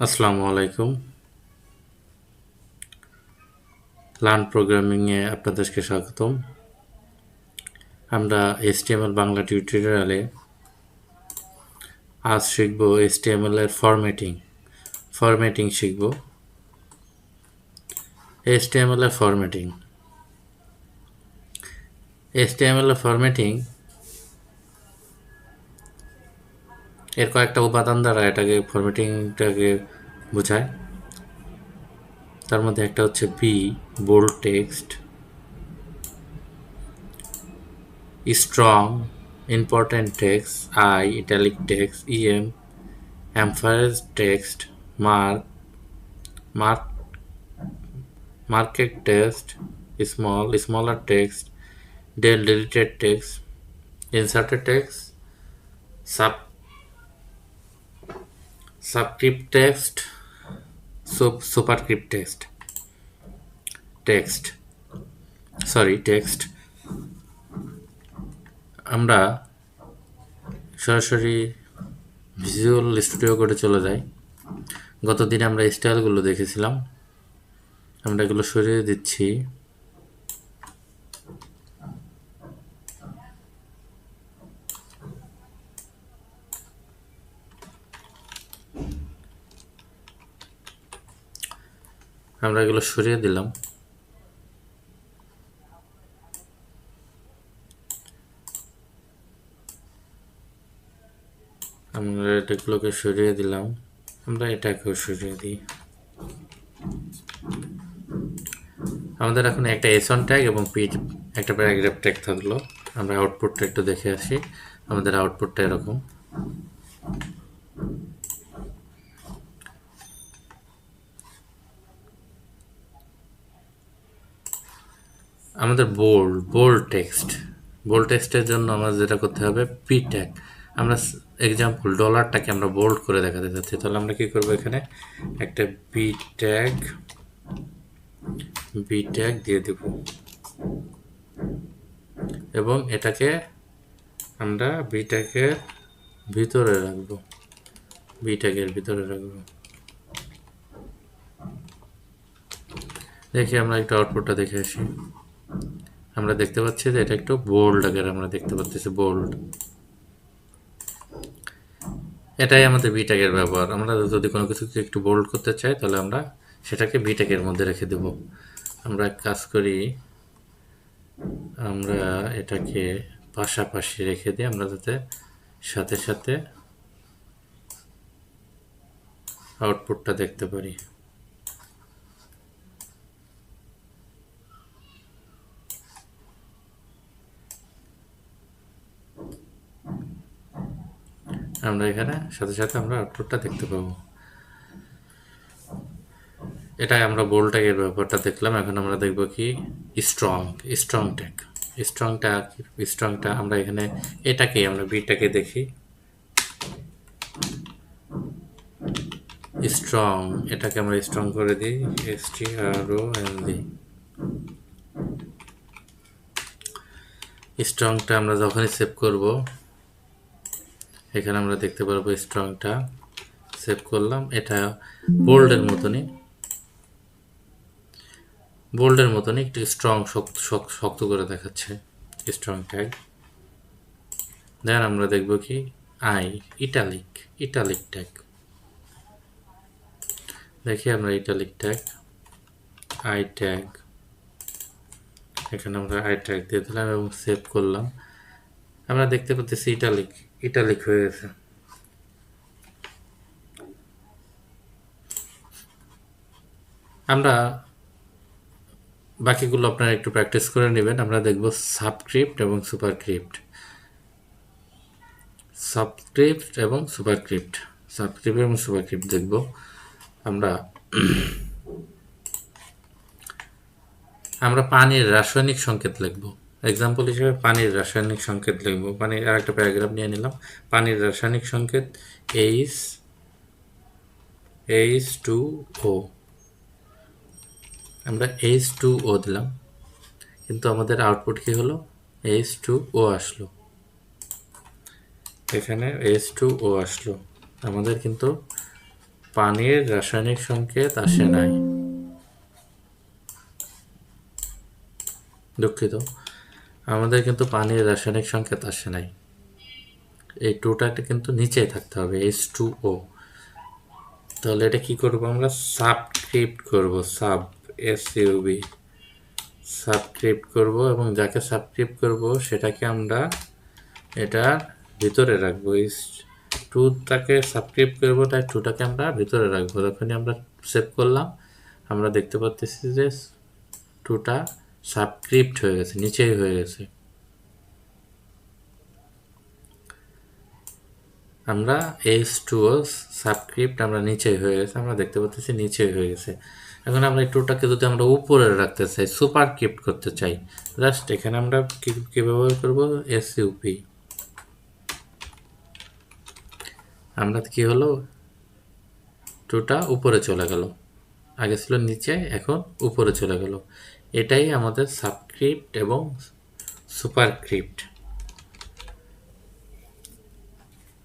আসসালামু আলাইকুম। লার্ন প্রোগ্রামিংয়ে আপনাদেরকে স্বাগতম। আমরা HTML বাংলা টিউটোরিয়ালে আজ শিখব HTML এর ফরম্যাটিং শিখব। HTML এর ফরম্যাটিং এর কয়েকটা উপাদান দ্বারা ফরম্যাটিংটাকে বোঝায়। তার মধ্যে একটা হচ্ছে bold text, strong, important text, italic text, emphasized text, mark, market text, smaller text, deleted text, inserted text, sub, subscript text, superscript text. আমরা সরাসরি ভিজুয়াল স্টুডিও কোডে চলে যাই। গতদিনে আমরা স্টাইলগুলো দেখেছিলাম, আমরা এগুলো সরিয়ে দিচ্ছি। আমরা এগুলো সরিয়ে দিলাম। আমরা এটাগুলোকে সরিয়ে দিলাম, আমরা এটাকেও সরিয়ে দিই। আমাদের এখন একটা এসন ট্যাগ এবং একটা প্যারাগ্রাফ ট্যাগ থাকলো। আমরা আউটপুটটা একটু দেখে আসি। আমাদের আউটপুটটা এরকম। আমাদের বোল্ড টেক্সটের জন্য আমাদের যেটা করতে হবে পি ট্যাগ। আমরা এক্সাম্পল ডলারটাকে আমরা বোল্ড করে দেখাতে চাচ্ছি, তাহলে আমরা কি করব, এখানে একটা বি ট্যাগ দিয়ে দেব এবং এটাকে আমরা বি ট্যাগের ভিতরে রাখবো। দেখি আমরা একটু আউটপুটটা দেখে আসি। আমরা দেখতে পাচ্ছি যে এটা একটু বোল্ড আকারে আমরা দেখতে পাচ্ছি, বোল্ড। এটাই আমাদের বি ট্যাগের ব্যবহার। আমরা যদি কোনো কিছুকে একটু বোল্ড করতে চাই তাহলে আমরা সেটাকে বি ট্যাগের মধ্যে রেখে দেব। আমরা এক কাজ করি, আমরা এটাকে পাশাপাশি রেখে দিই, আমরা যাতে সাথে সাথে আউটপুটটা দেখতে পারি। আমরা এখানে সাথে সাথে আমরা আউটপুটটা দেখতে পাবো। এটাই আমরা বোল্ড ট্যাগের ব্যাপারটা দেখলাম। এখন আমরা দেখব কি স্ট্রং ট্যাগটা আমরা এখানে আমরা বিটাকে দেখি। স্ট্রং, এটাকে আমরা স্ট্রং করে দিই, STRONG। স্ট্রংটা আমরা যখনই সেভ করব, এখানে আমরা দেখতে পারবো স্ট্রংটা সেভ করলাম। এটা বোল্ডের মতনই একটু স্ট্রং, শক্ত করে দেখাচ্ছে স্ট্রং ট্যাগ। দেন আমরা দেখব কি ইটালিক ট্যাগ। দেখি আমরা ইটালিক ট্যাগ, ট্যাগ, এখানে আমরা ট্যাগ দিয়ে দিলাম এবং সেভ করলাম। আমরা দেখতে পাচ্ছি ইটালিক হয়ে গেছে। আমরা বাকিগুলো আপনারা একটু প্র্যাকটিস করে নেবেন। আমরা দেখব সাবস্ক্রিপ্ট এবং সুপারস্ক্রিপ্ট দেখব। আমরা পানির রাসায়নিক সংকেত লিখব। এক্সাম্পল হিসেবে পানির রাসায়নিক সংকেত লিখব। পানির আরেকটা প্যারাগ্রাফ নিয়ে নিলাম। পানির রাসায়নিক সংকেত H2O। আমরা H2O দিলাম, কিন্তু আমাদের আউটপুট কি হলো, H2O আসলো। এখানে H2O আসলো। আমাদের কিন্তু পানির রাসায়নিক সংকেত আসে নাই, দুঃখিত, আমাদের কিন্তু পানির রাসায়নিক সংকেত আসে নাই। এই টুটা কিন্তু নিচেই থাকতে হবে, H2O। তাহলে এটা কি করব আমরা, সাবস্ক্রিপ্ট করব, SUB সাবস্ক্রিপ্ট করব, এবং যাকে সাবস্ক্রিপ্ট করব সেটাকে আমরা এটার ভিতরে রাখবো। এই টুটাকে সাবস্ক্রিপ্ট করব, তাই টুটাকে আমরা ভিতরে রাখবো। যখনই আমরা সেভ করলাম, আমরা দেখতে পাচ্ছি যে টুটা সাবস্ক্রিপ্ট হয়ে গেছে, নিচেই হয়ে গেছে। আমরা H2O সাবস্ক্রিপ্ট আমরা নিচেই হয়ে গেছে, আমরা দেখতে পাচ্ছি নিচেই হয়ে গেছে। এখন আমরা এই টুটাকে যদি আমরা উপরে রাখতে চাই, সুপারস্ক্রিপ্ট করতে চাই, জাস্ট এখানে আমরা কি ব্যবহার করব, SUP। আমরা কি হলো, টুটা উপরে চলে গেল, আগে ছিল নিচে, এখন উপরে চলে গেল। এটাই আমাদের সাবস্ক্রিপ্ট এবং সুপারস্ক্রিপ্ট,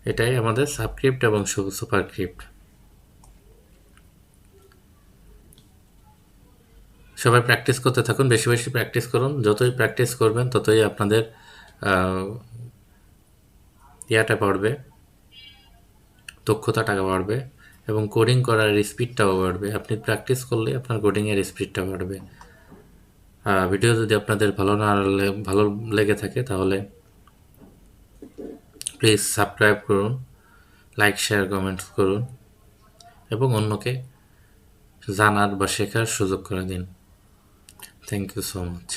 এটাই আমাদের সাবস্ক্রিপ্ট এবং সুপারস্ক্রিপ্ট। সবাই প্র্যাকটিস করতে থাকুন, বেশি বেশি প্র্যাকটিস করুন। যতই প্র্যাকটিস করবেন ততই আপনাদের ইয়াটা বাড়বে, দক্ষতাটা বাড়বে, এবং কোডিং করার স্পিডটাও বাড়বে। আপনি প্র্যাকটিস করলে আপনার কোডিংয়ের স্পিডটা বাড়বে। ভিডিও যদি আপনাদের ভালো লেগে থাকে তাহলে প্লিজ সাবস্ক্রাইব করুন, লাইক, শেয়ার, কমেন্টস করুন, এবং অন্যকে জানার বা শেখার সুযোগ করে দিন। Thank you so much.